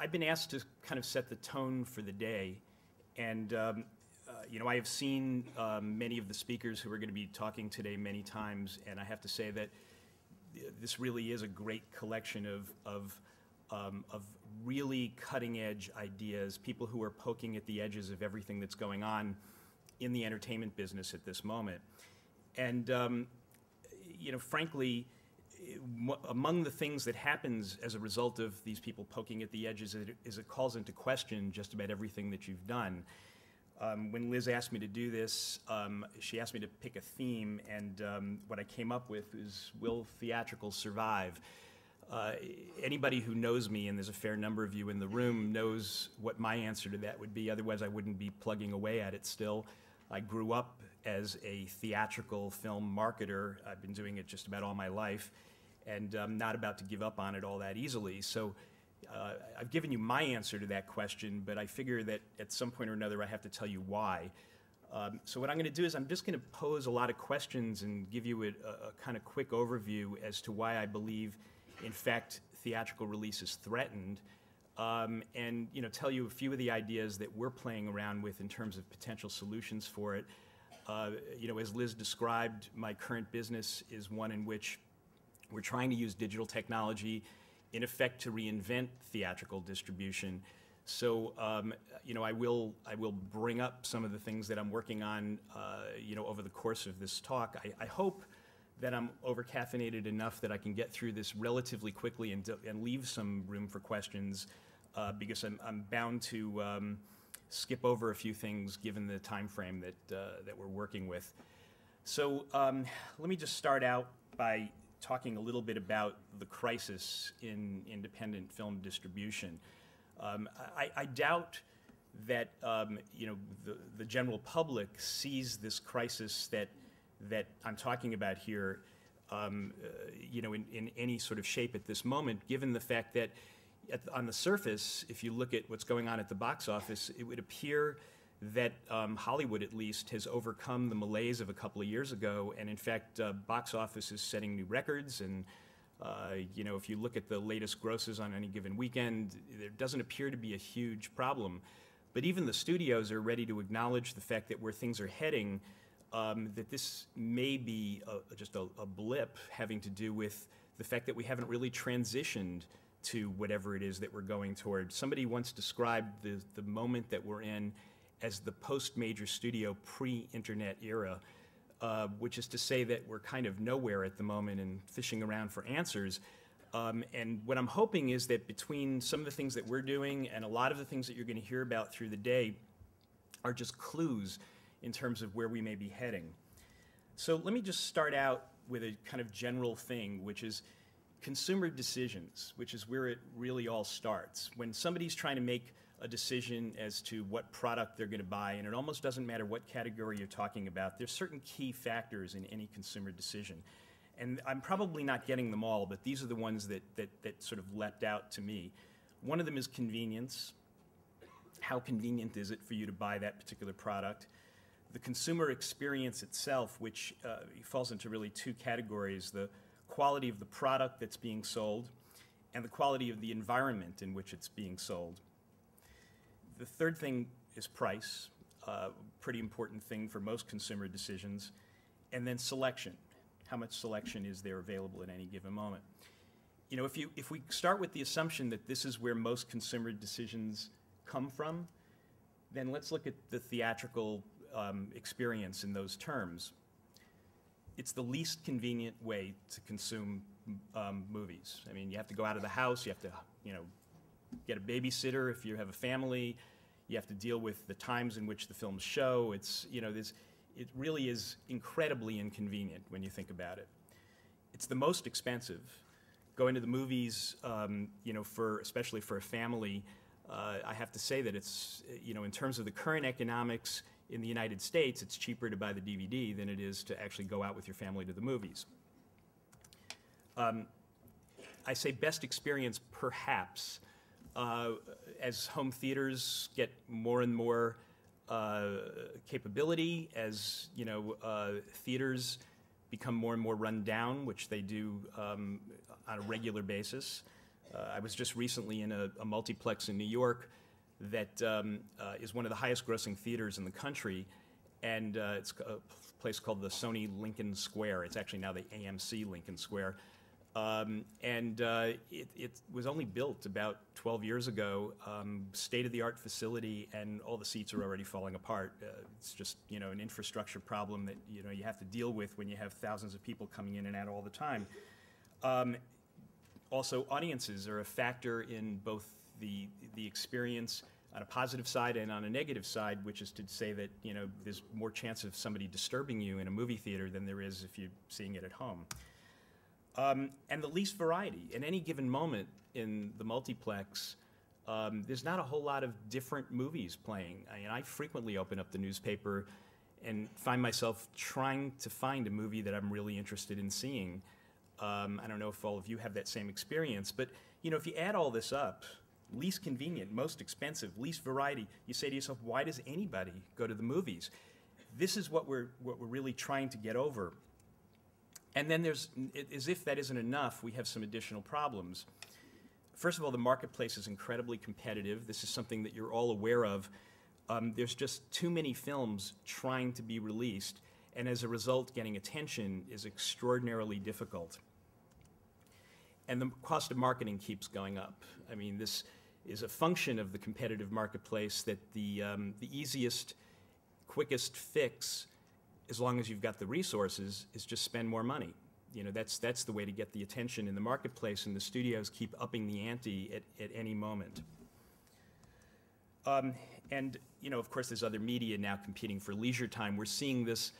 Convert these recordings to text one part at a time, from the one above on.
I've been asked to kind of set the tone for the day, and I have seen many of the speakers who are going to be talking today many times, and I have to say that this really is a great collection of really cutting-edge ideas, people who are poking at the edges of everything that's going on in the entertainment business at this moment. And frankly, among the things that happens as a result of these people poking at the edges is it calls into question just about everything that you've done. When Liz asked me to do this, she asked me to pick a theme, and what I came up with is, will theatrical survive? Anybody who knows me, and there's a fair number of you in the room, knows what my answer to that would be. Otherwise, I wouldn't be plugging away at it still. I grew up as a theatrical film marketer. I've been doing it just about all my life, and I'm not about to give up on it all that easily. So I've given you my answer to that question, but I figure that at some point or another I have to tell you why. So what I'm going to do is I'm just going to pose a lot of questions and give you a kind of quick overview as to why I believe, in fact, theatrical release is threatened, and tell you a few of the ideas that we're playing around with in terms of potential solutions for it. As Liz described, my current business is one in which we're trying to use digital technology, in effect, to reinvent theatrical distribution. So, I will bring up some of the things that I'm working on, over the course of this talk. I hope that I'm over-caffeinated enough that I can get through this relatively quickly and leave some room for questions, because I'm bound to skip over a few things given the time frame that we're working with. So let me just start out by talking a little bit about the crisis in independent film distribution. I doubt that the general public sees this crisis that I'm talking about here, in any sort of shape at this moment, given the fact that on the surface, if you look at what's going on at the box office, it would appear that Hollywood, at least, has overcome the malaise of a couple of years ago, and in fact, box office is setting new records. And if you look at the latest grosses on any given weekend, there doesn't appear to be a huge problem. But even the studios are ready to acknowledge the fact that where things are heading, that this may be just a blip having to do with the fact that we haven't really transitioned to whatever it is that we're going toward. Somebody once described the moment that we're in as the post-major studio pre-internet era, which is to say that we're kind of nowhere at the moment and fishing around for answers. And what I'm hoping is that between some of the things that we're doing and a lot of the things that you're going to hear about through the day are just clues in terms of where we may be heading. So let me just start out with a kind of general thing, which is consumer decisions, which is where it really all starts. When somebody's trying to make a decision as to what product they're going to buy, and it almost doesn't matter what category you're talking about, there's certain key factors in any consumer decision. And I'm probably not getting them all, but these are the ones that sort of leapt out to me. One of them is convenience. How convenient is it for you to buy that particular product? The consumer experience itself, which falls into really two categories: the quality of the product that's being sold and the quality of the environment in which it's being sold. The third thing is price, pretty important thing for most consumer decisions, and then selection. How much selection is there available at any given moment? If we start with the assumption that this is where most consumer decisions come from, then let's look at the theatrical experience in those terms. It's the least convenient way to consume movies. I mean, you have to go out of the house, you have to, get a babysitter if you have a family, you have to deal with the times in which the films show. It really is incredibly inconvenient when you think about it. It's the most expensive. Going to the movies, especially for a family, I have to say that it's, in terms of the current economics in the United States, it's cheaper to buy the DVD than it is to actually go out with your family to the movies. I say best experience perhaps. As home theaters get more and more capability, as theaters become more and more run down, which they do on a regular basis, I was just recently in a multiplex in New York that is one of the highest grossing theaters in the country, and it's a place called the Sony Lincoln Square. It's actually now the AMC Lincoln Square. It was only built about 12 years ago, state-of-the-art facility, and all the seats are already falling apart. It's just, an infrastructure problem that, you have to deal with when you have thousands of people coming in and out all the time. Also, audiences are a factor in both the experience on a positive side and on a negative side, which is to say that, there's more chance of somebody disturbing you in a movie theater than there is if you're seeing it at home. And the least variety. At any given moment in the multiplex, there's not a whole lot of different movies playing. I frequently open up the newspaper and find myself trying to find a movie that I'm really interested in seeing. I don't know if all of you have that same experience, but if you add all this up, least convenient, most expensive, least variety, you say to yourself, why does anybody go to the movies? This is what we're really trying to get over. And then as if that isn't enough, we have some additional problems. First of all, the marketplace is incredibly competitive. This is something that you're all aware of. There's just too many films trying to be released, and as a result, getting attention is extraordinarily difficult. And the cost of marketing keeps going up. This is a function of the competitive marketplace that the easiest, quickest fix, as long as you've got the resources, is just spend more money. That's the way to get the attention in the marketplace, and the studios keep upping the ante at any moment. Of course, there's other media now competing for leisure time. We're seeing this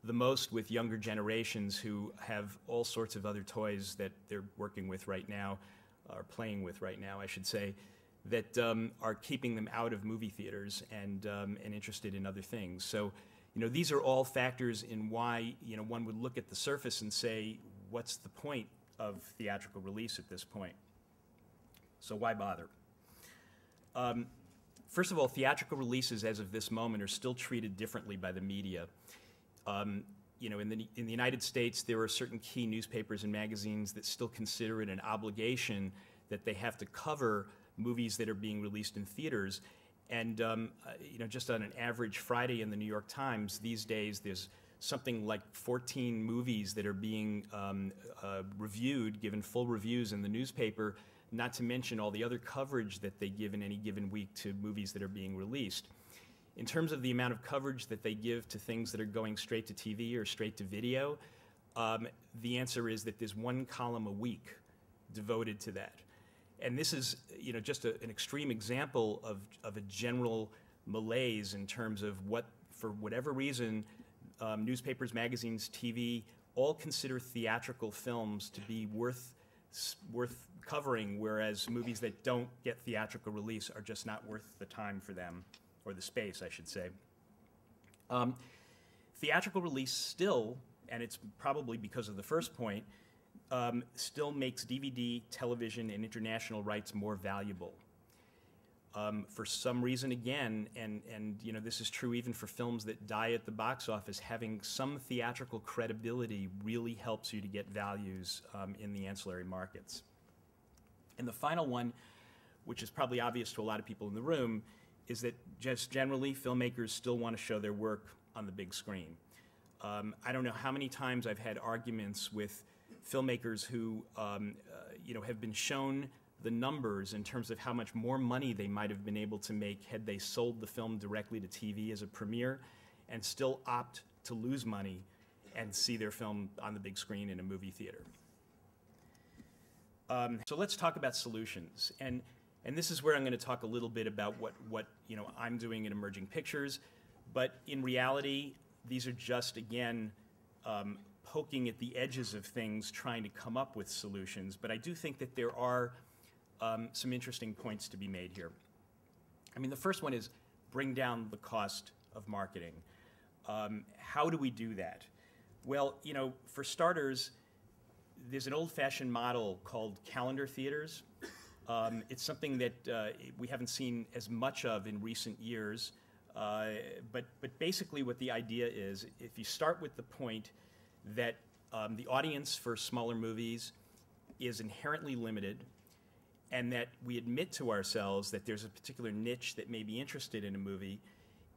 the most with younger generations who have all sorts of other toys that they're working with right now, or playing with right now, I should say, that are keeping them out of movie theaters and interested in other things. So, these are all factors in why, one would look at the surface and say, what's the point of theatrical release at this point? So why bother? First of all, theatrical releases as of this moment are still treated differently by the media. In the United States, there are certain key newspapers and magazines that still consider it an obligation that they have to cover movies that are being released in theaters. And just on an average Friday in the New York Times these days, there's something like 14 movies that are being reviewed, given full reviews in the newspaper, not to mention all the other coverage that they give in any given week to movies that are being released. In terms of the amount of coverage that they give to things that are going straight to TV or straight to video, the answer is that there's one column a week devoted to that. And this is, just an extreme example of a general malaise in terms of what, for whatever reason, newspapers, magazines, TV, all consider theatrical films to be worth covering, whereas movies that don't get theatrical release are just not worth the time for them, or the space, I should say. Theatrical release still, and it's probably because of the first point, still makes DVD, television, and international rights more valuable. For some reason, again, and this is true even for films that die at the box office, having some theatrical credibility really helps you to get values in the ancillary markets. And the final one, which is probably obvious to a lot of people in the room, is that just generally filmmakers still want to show their work on the big screen. I don't know how many times I've had arguments with filmmakers who have been shown the numbers in terms of how much more money they might have been able to make had they sold the film directly to TV as a premiere, and still opt to lose money and see their film on the big screen in a movie theater. So let's talk about solutions, and this is where I'm going to talk a little bit about what I'm doing in Emerging Pictures, but in reality, these are just, again, poking at the edges of things, trying to come up with solutions. But I do think that there are some interesting points to be made here. The first one is bring down the cost of marketing. How do we do that? Well, for starters, there's an old-fashioned model called calendar theaters. It's something that we haven't seen as much of in recent years. But basically what the idea is, if you start with the point that the audience for smaller movies is inherently limited, and that we admit to ourselves that there's a particular niche that may be interested in a movie,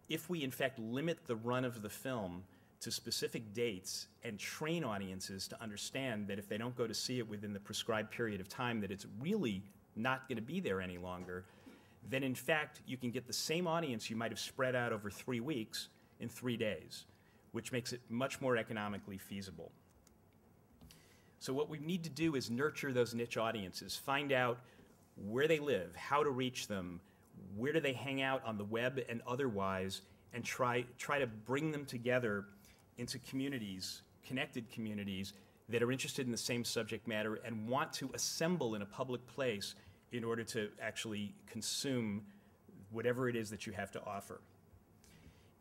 if we in fact limit the run of the film to specific dates and train audiences to understand that if they don't go to see it within the prescribed period of time, that it's really not going to be there any longer, then in fact you can get the same audience you might have spread out over 3 weeks in 3 days, which makes it much more economically feasible. So what we need to do is nurture those niche audiences, find out where they live, how to reach them, where do they hang out on the web and otherwise, and try to bring them together into communities, connected communities, that are interested in the same subject matter and want to assemble in a public place in order to actually consume whatever it is that you have to offer.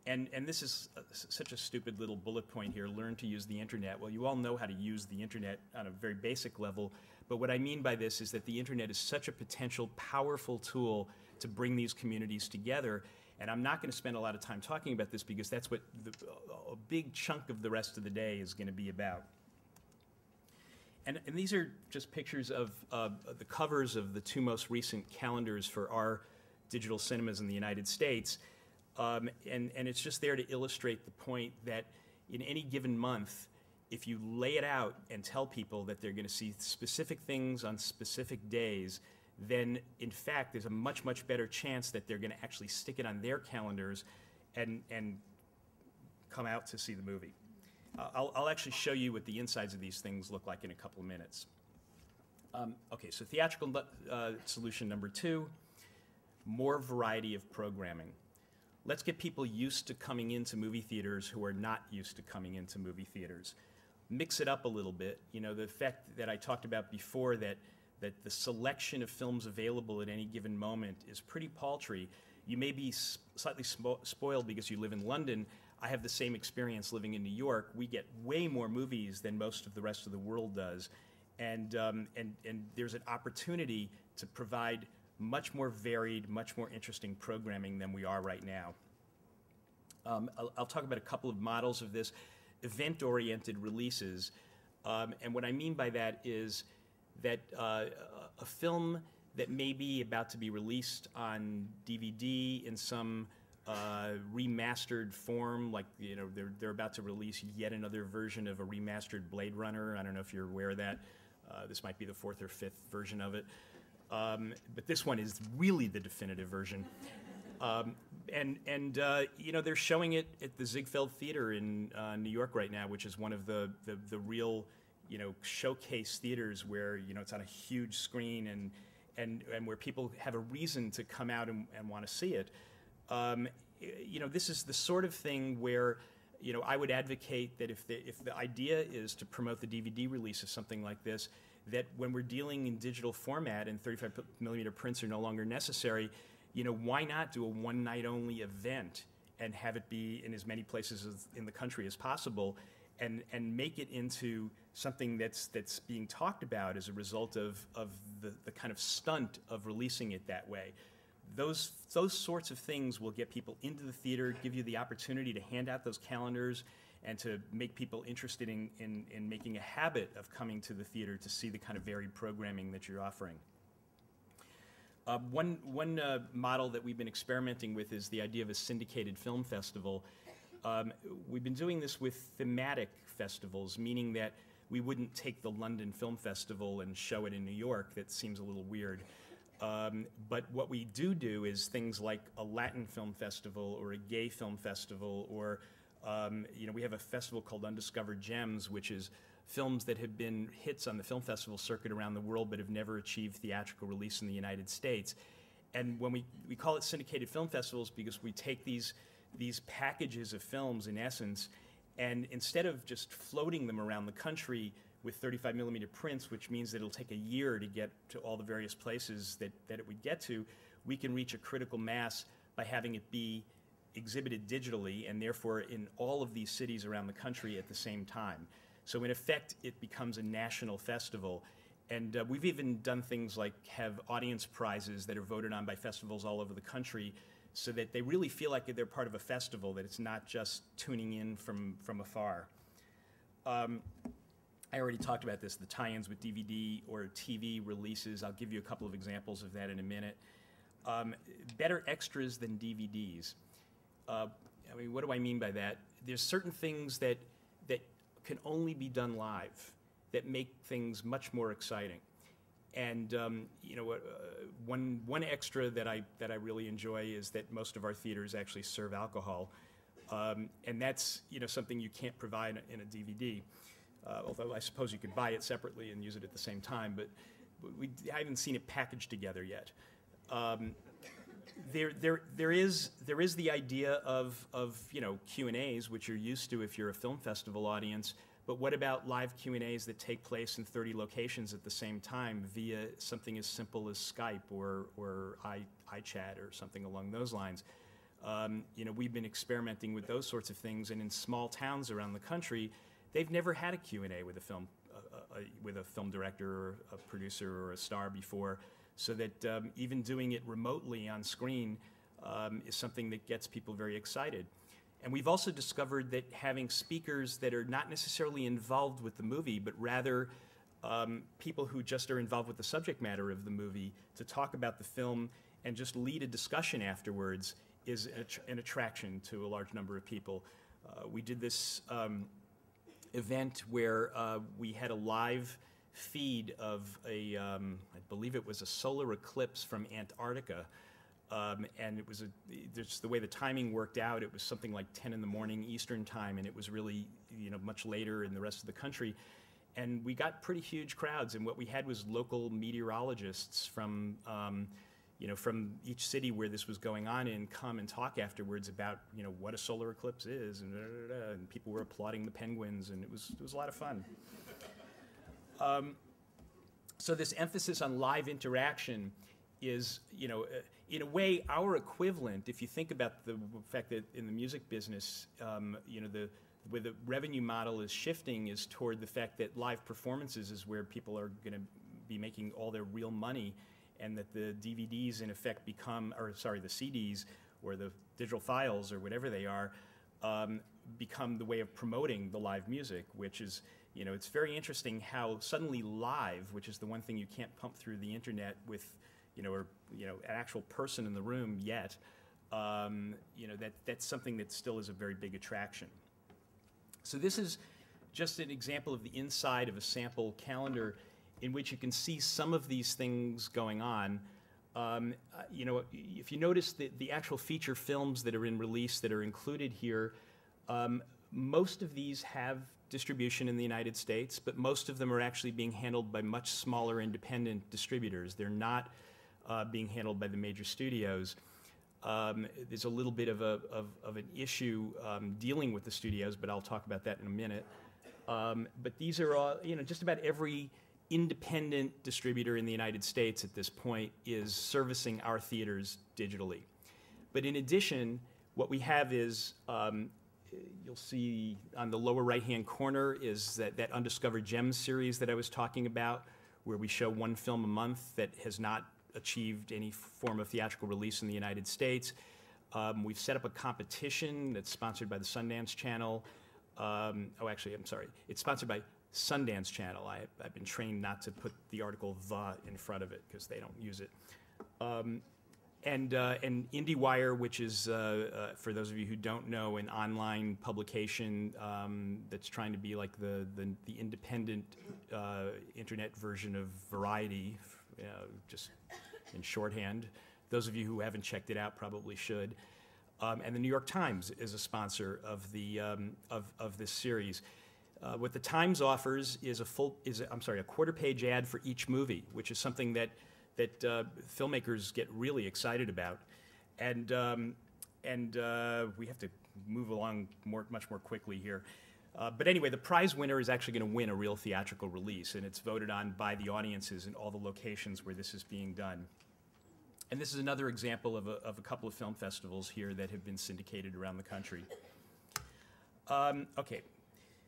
And this is such a stupid little bullet point here, learn to use the internet. Well, you all know how to use the internet on a very basic level, but what I mean by this is that the internet is such a potential, powerful tool to bring these communities together. And I'm not going to spend a lot of time talking about this because that's what a big chunk of the rest of the day is going to be about. And these are just pictures of the covers of the 2 most recent calendars for our digital cinemas in the United States. And it's just there to illustrate the point that in any given month, if you lay it out and tell people that they're going to see specific things on specific days, then in fact there's a much, much better chance that they're going to actually stick it on their calendars and come out to see the movie. I'll actually show you what the insides of these things look like in a couple of minutes. Okay, so theatrical solution number 2, more variety of programming. Let's get people used to coming into movie theaters who are not used to coming into movie theaters. Mix it up a little bit. You know, the fact that I talked about before that the selection of films available at any given moment is pretty paltry. You may be slightly spoiled because you live in London. I have the same experience living in New York. We get way more movies than most of the rest of the world does. And there's an opportunity to provide much more varied, much more interesting programming than we are right now. I'll talk about a couple of models of this. Event-oriented releases. And what I mean by that is that a film that may be about to be released on DVD in some remastered form, like, you know, they're about to release yet another version of a remastered Blade Runner. I don't know if you're aware of that. This might be the 4th or 5th version of it. But this one is really the definitive version. You know, they're showing it at the Ziegfeld Theater in New York right now, which is one of the real, you know, showcase theaters where, you know, it's on a huge screen and where people have a reason to come out and want to see it. You know, this is the sort of thing where, you know, I would advocate that if the idea is to promote the DVD release of something like this, that when we're dealing in digital format and 35mm prints are no longer necessary, you know, why not do a one-night-only event and have it be in as many places in the country as possible, and make it into something that's being talked about as a result of the kind of stunt of releasing it that way. Those sorts of things will get people into the theater, give you the opportunity to hand out those calendars, and to make people interested in making a habit of coming to the theater to see the kind of varied programming that you're offering. One model that we've been experimenting with is the idea of a syndicated film festival. We've been doing this with thematic festivals, meaning that we wouldn't take the London Film Festival and show it in New York. That seems a little weird. But what we do is things like a Latin film festival or a gay film festival, or you know, we have a festival called Undiscovered Gems, which is films that have been hits on the film festival circuit around the world but have never achieved theatrical release in the United States. And when we call it syndicated film festivals because we take these packages of films, in essence, and instead of just floating them around the country with 35mm prints, which means that it'll take a year to get to all the various places that it would get to, we can reach a critical mass by having it be exhibited digitally and therefore in all of these cities around the country at the same time. So in effect, it becomes a national festival. And we've even done things like have audience prizes that are voted on by festivals all over the country so that they really feel like they're part of a festival, that it's not just tuning in from afar. I already talked about this, the tie-ins with DVD or TV releases. I'll give you a couple of examples of that in a minute. Better extras than DVDs. I mean, what do I mean by that? There's certain things that can only be done live that make things much more exciting. And you know, one extra that I really enjoy is that most of our theaters actually serve alcohol, and that's, you know, something you can't provide in a DVD. Although I suppose you could buy it separately and use it at the same time, but I haven't seen it packaged together yet. There is the idea of you know, Q&As, which you're used to if you're a film festival audience. But what about live Q&As that take place in 30 locations at the same time via something as simple as Skype or iChat or something along those lines? You know, we've been experimenting with those sorts of things, and in small towns around the country, they've never had a Q&A with a film director or a producer or a star before, so that even doing it remotely on screen is something that gets people very excited. And we've also discovered that having speakers that are not necessarily involved with the movie, but rather people who just are involved with the subject matter of the movie to talk about the film and just lead a discussion afterwards is an attraction to a large number of people. We did this event where we had a live feed of I believe it was a solar eclipse from Antarctica. And it was just the way the timing worked out, it was something like 10 in the morning Eastern time, and it was really, you know, much later in the rest of the country. And we got pretty huge crowds, and what we had was local meteorologists from, you know, from each city where this was going on in come and talk afterwards about, you know, what a solar eclipse is, and people were applauding the penguins, and it was a lot of fun. So this emphasis on live interaction is, you know, in a way, our equivalent, if you think about the fact that in the music business, you know, where the revenue model is shifting is toward the fact that live performances is where people are going to be making all their real money, and that the DVDs in effect become, or sorry, the CDs or the digital files or whatever they are, become the way of promoting the live music, which is, you know, it's very interesting how suddenly live, which is the one thing you can't pump through the internet with, you know, or, you know, an actual person in the room yet, you know, that's something that still is a very big attraction. So this is just an example of the inside of a sample calendar in which you can see some of these things going on. You know, if you notice the actual feature films that are in release that are included here, most of these have distribution in the United States, but most of them are actually being handled by much smaller independent distributors. They're not being handled by the major studios. There's a little bit of an issue dealing with the studios, but I'll talk about that in a minute. But these are all, you know, just about every independent distributor in the United States at this point is servicing our theaters digitally. But in addition, what we have is, you'll see on the lower right-hand corner is that Undiscovered Gems series that I was talking about, where we show one film a month that has not achieved any form of theatrical release in the United States. We've set up a competition that's sponsored by the Sundance Channel. Oh, actually, I'm sorry. It's sponsored by Sundance Channel. I've been trained not to put the article "the" in front of it because they don't use it. And IndieWire, which is, for those of you who don't know, an online publication that's trying to be like the independent internet version of Variety, just in shorthand. Those of you who haven't checked it out probably should. And the New York Times is a sponsor of the of this series. What the Times offers is a quarter-page ad for each movie, which is something that filmmakers get really excited about, and we have to move along much more quickly here. But anyway, the prize winner is actually going to win a real theatrical release, and it's voted on by the audiences in all the locations where this is being done. And this is another example of a couple of film festivals here that have been syndicated around the country. Okay,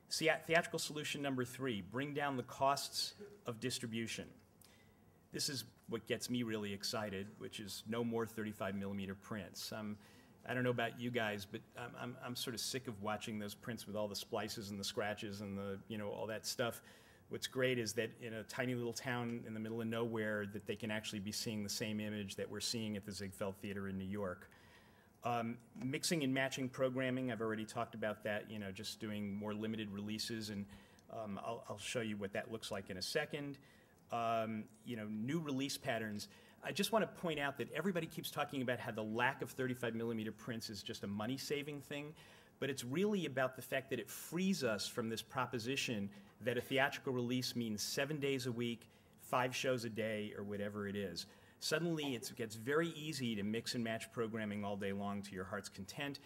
theatrical solution number 3, bring down the costs of distribution. This is what gets me really excited, which is no more 35mm prints. I don't know about you guys, but I'm sort of sick of watching those prints with all the splices and the scratches and the, you know, all that stuff. what's great is that in a tiny little town in the middle of nowhere, that they can actually be seeing the same image that we're seeing at the Ziegfeld Theater in New York. Mixing and matching programming, I've already talked about that, just doing more limited releases, and I'll show you what that looks like in a second. New release patterns. I just want to point out that everybody keeps talking about how the lack of 35mm prints is just a money-saving thing, but it's really about the fact that it frees us from this proposition that a theatrical release means 7 days a week, 5 shows a day, or whatever it is. Suddenly, it gets very easy to mix and match programming all day long to your heart's content.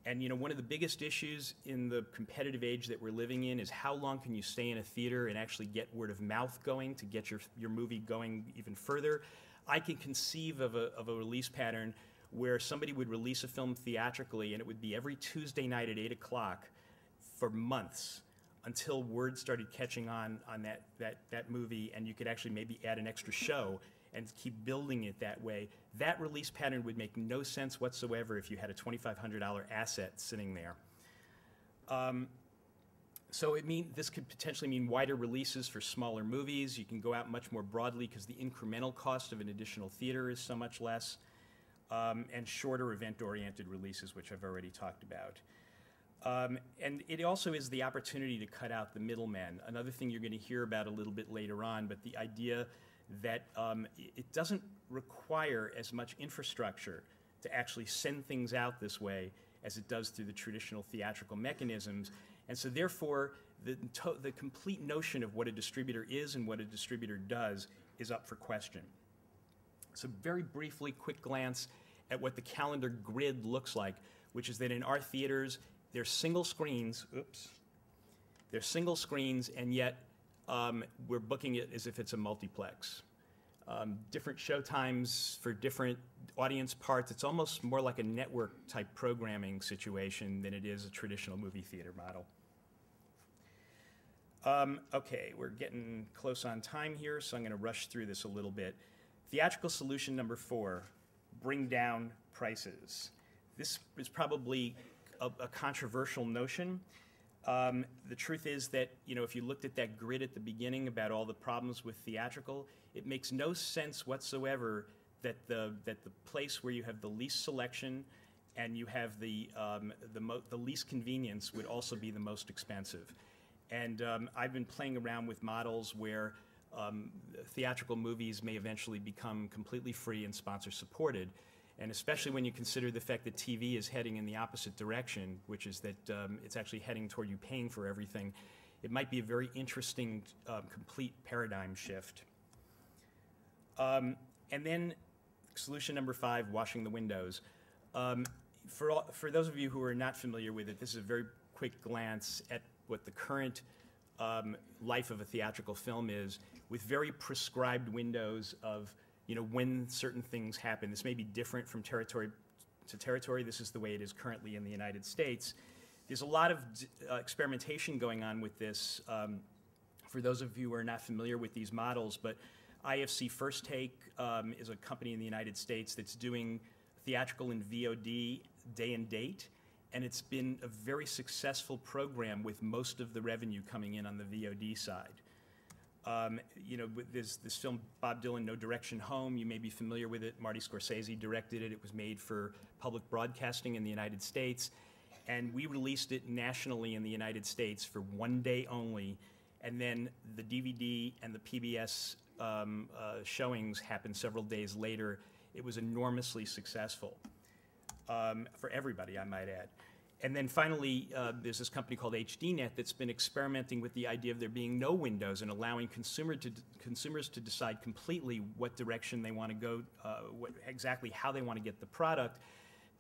And one of the biggest issues in the competitive age that we're living in is how long can you stay in a theater and actually get word of mouth going to get your movie going even further. I can conceive of a release pattern where somebody would release a film theatrically and it would be every Tuesday night at 8 o'clock for months until word started catching on that movie, and you could actually maybe add an extra show and keep building it that way. That release pattern would make no sense whatsoever if you had a $2,500 asset sitting there. So this could potentially mean wider releases for smaller movies. You can go out much more broadly because the incremental cost of an additional theater is so much less, and shorter event-oriented releases, which I've already talked about. And it also is the opportunity to cut out the middlemen. Another thing you're going to hear about a little bit later on, but the idea that it doesn't require as much infrastructure to actually send things out this way as it does through the traditional theatrical mechanisms. And so therefore, the complete notion of what a distributor is and what a distributor does is up for question. So very briefly, quick glance at what the calendar grid looks like, which is that in our theaters, they're single screens, they're single screens, and yet we're booking it as if it's a multiplex. Different show times for different audience parts. It's almost more like a network type programming situation than it is a traditional movie theater model. Okay, we're getting close on time here, so I'm going to rush through this a little bit. Theatrical solution number 4, bring down prices. This is probably a controversial notion. The truth is that, if you looked at that grid at the beginning about all the problems with theatrical, it makes no sense whatsoever that the place where you have the least selection and you have the least convenience would also be the most expensive. And I've been playing around with models where theatrical movies may eventually become completely free and sponsor supported. And especially when you consider the fact that TV is heading in the opposite direction, which is that it's actually heading toward you paying for everything, it might be a very interesting, complete paradigm shift. And then solution number 5, washing the windows. For those of you who are not familiar with it, this is a very quick glance at what the current life of a theatrical film is, with very prescribed windows of when certain things happen. This may be different from territory to territory. This is the way it is currently in the United States. There's a lot of experimentation going on with this. For those of you who are not familiar with these models, but IFC First Take is a company in the United States that's doing theatrical and VOD day and date, and it's been a very successful program with most of the revenue coming in on the VOD side. There's this film, Bob Dylan, No Direction Home. You may be familiar with it. Marty Scorsese directed it. It was made for public broadcasting in the United States. And we released it nationally in the United States for 1 day only. And then the DVD and the PBS showings happened several days later. It was enormously successful for everybody, I might add. And then finally, there's this company called HDNet that's been experimenting with the idea of there being no windows and allowing consumers to decide completely what direction they want to go, exactly how they want to get the product.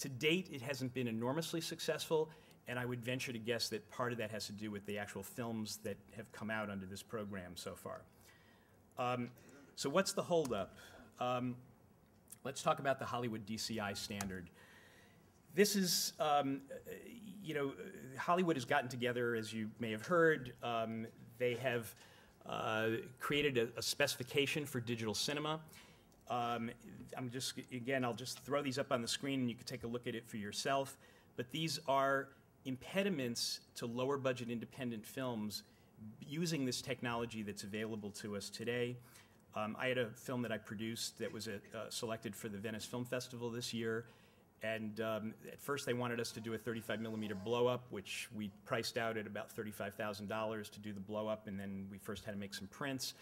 To date, it hasn't been enormously successful, and I would venture to guess that part of that has to do with the actual films that have come out under this program so far. So what's the holdup? Let's talk about the Hollywood DCI standard. This is, Hollywood has gotten together, as you may have heard. They have created a specification for digital cinema. I'll just throw these up on the screen and you can take a look at it for yourself. But these are impediments to lower budget independent films using this technology that's available to us today. I had a film that I produced that was selected for the Venice Film Festival this year. And at first they wanted us to do a 35 millimeter blow up, which we priced out at about $35,000 to do the blow up, and then we first had to make some prints.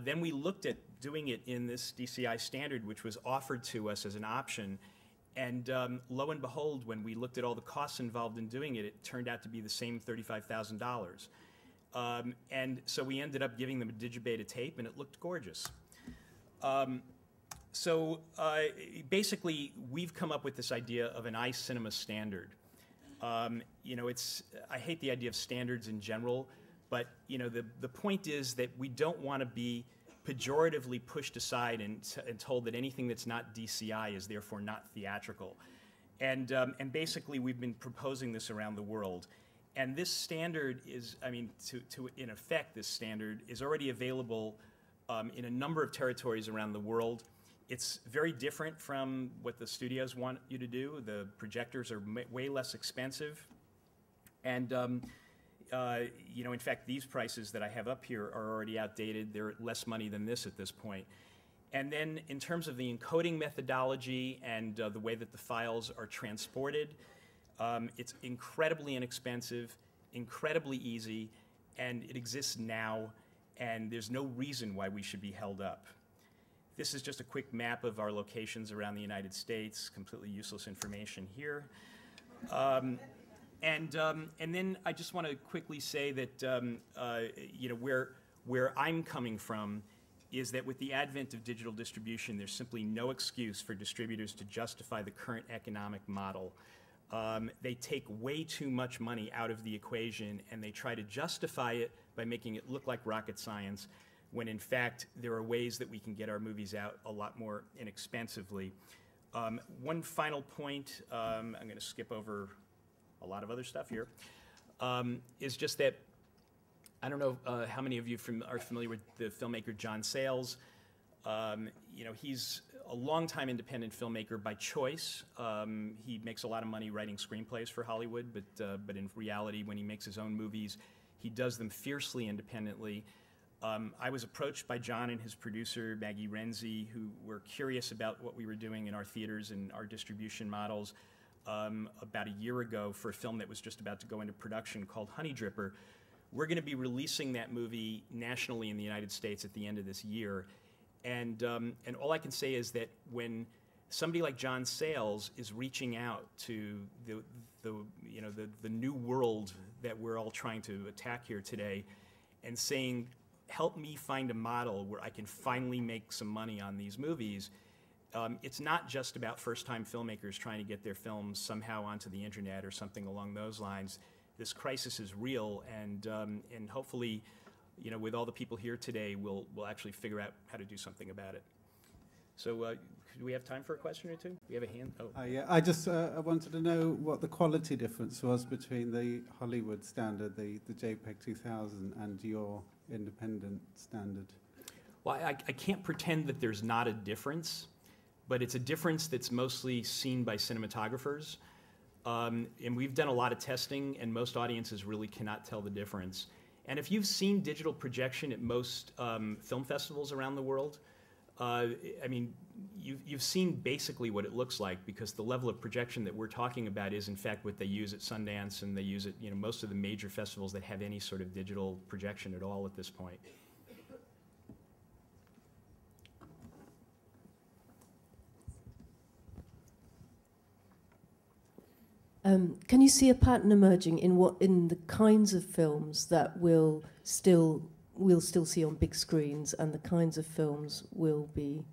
Then we looked at doing it in this DCI standard, which was offered to us as an option. And lo and behold, when we looked at all the costs involved in doing it, it turned out to be the same $35,000. And so we ended up giving them a digibeta tape, and it looked gorgeous. So basically, we've come up with this idea of an iCinema standard. You know, I hate the idea of standards in general, but you know, the point is that we don't want to be pejoratively pushed aside and told that anything that's not DCI is therefore not theatrical. And basically, we've been proposing this around the world. And this standard is, I mean, in effect, this standard is already available in a number of territories around the world. It's very different from what the studios want you to do. The projectors are way less expensive. And, you know, in fact, these prices that I have up here are already outdated. They're less money than this at this point. And then in terms of the encoding methodology and the way that the files are transported, it's incredibly inexpensive, incredibly easy, and it exists now, and there's no reason why we should be held up. This is just a quick map of our locations around the United States, completely useless information here. And then I just want to quickly say that you know, where I'm coming from is that with the advent of digital distribution, there's simply no excuse for distributors to justify the current economic model. They take way too much money out of the equation, and they try to justify it by making it look like rocket science, when in fact there are ways that we can get our movies out a lot more inexpensively. One final point, I'm going to skip over a lot of other stuff here, is just that I don't know how many of you are familiar with the filmmaker John Sayles. You know, he's a longtime independent filmmaker by choice. He makes a lot of money writing screenplays for Hollywood, but in reality, when he makes his own movies, he does them fiercely independently. I was approached by John and his producer, Maggie Renzi, who were curious about what we were doing in our theaters and our distribution models about a year ago for a film that was just about to go into production called Honey Dripper. We're going to be releasing that movie nationally in the United States at the end of this year. And all I can say is that when somebody like John Sayles is reaching out to the new world that we're all trying to attack here today and saying, help me find a model where I can finally make some money on these movies, it's not just about first-time filmmakers trying to get their films somehow onto the internet or something along those lines. This crisis is real, and hopefully, you know, with all the people here today, we'll actually figure out how to do something about it. So, do we have time for a question or two? We have a hand. Oh, yeah. I just I wanted to know what the quality difference was between the Hollywood standard, the JPEG 2000, and your independent standard. Well, I can't pretend that there's not a difference, but it's a difference that's mostly seen by cinematographers. And we've done a lot of testing, and most audiences really cannot tell the difference. And if you've seen digital projection at most film festivals around the world, I mean, you've seen basically what it looks like, because the level of projection that we're talking about is in fact what they use at Sundance, and they use it, you know, most of the major festivals that have any sort of digital projection at all at this point. Can you see a pattern emerging in the kinds of films that we'll still see on big screens, and the kinds of films we'll be,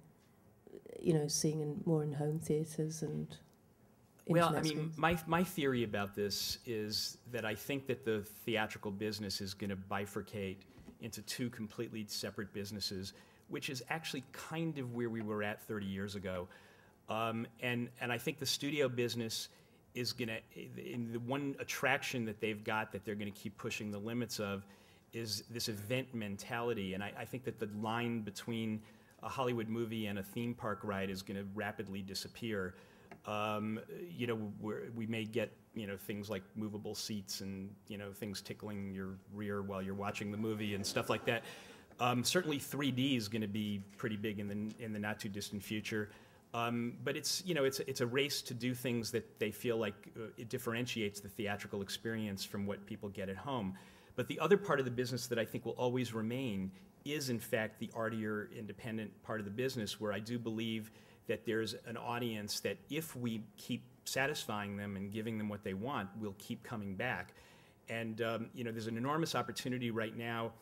you know, seeing more in home theaters and well, I mean, my theory about this is that I think that the theatrical business is going to bifurcate into two completely separate businesses, which is actually kind of where we were at 30 years ago. And I think the studio business is going to, in the one attraction that they've got that they're going to keep pushing the limits of, is this event mentality. And I think that the line between a Hollywood movie and a theme park ride is going to rapidly disappear. You know, we may get, you know, things like movable seats and, you know, things tickling your rear while you're watching the movie and stuff like that. Certainly 3D is going to be pretty big in the not too distant future. But it's, you know, it's a race to do things that they feel like it differentiates the theatrical experience from what people get at home. But the other part of the business that I think will always remain is, in fact, the artier, independent part of the business, where I do believe that there's an audience that if we keep satisfying them and giving them what they want, will keep coming back. And, you know, there's an enormous opportunity right now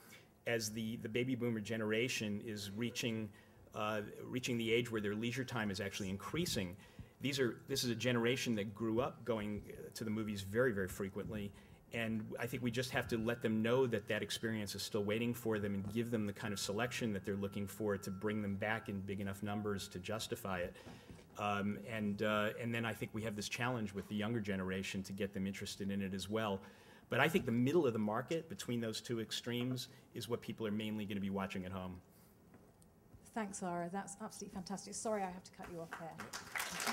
as the baby boomer generation is reaching the age where their leisure time is actually increasing. This is a generation that grew up going to the movies very, very frequently, and I think we just have to let them know that that experience is still waiting for them and give them the kind of selection that they're looking for to bring them back in big enough numbers to justify it. And then I think we have this challenge with the younger generation to get them interested in it as well. But I think the middle of the market between those two extremes is what people are mainly going to be watching at home. Thanks, Ira. That's absolutely fantastic. Sorry I have to cut you off there.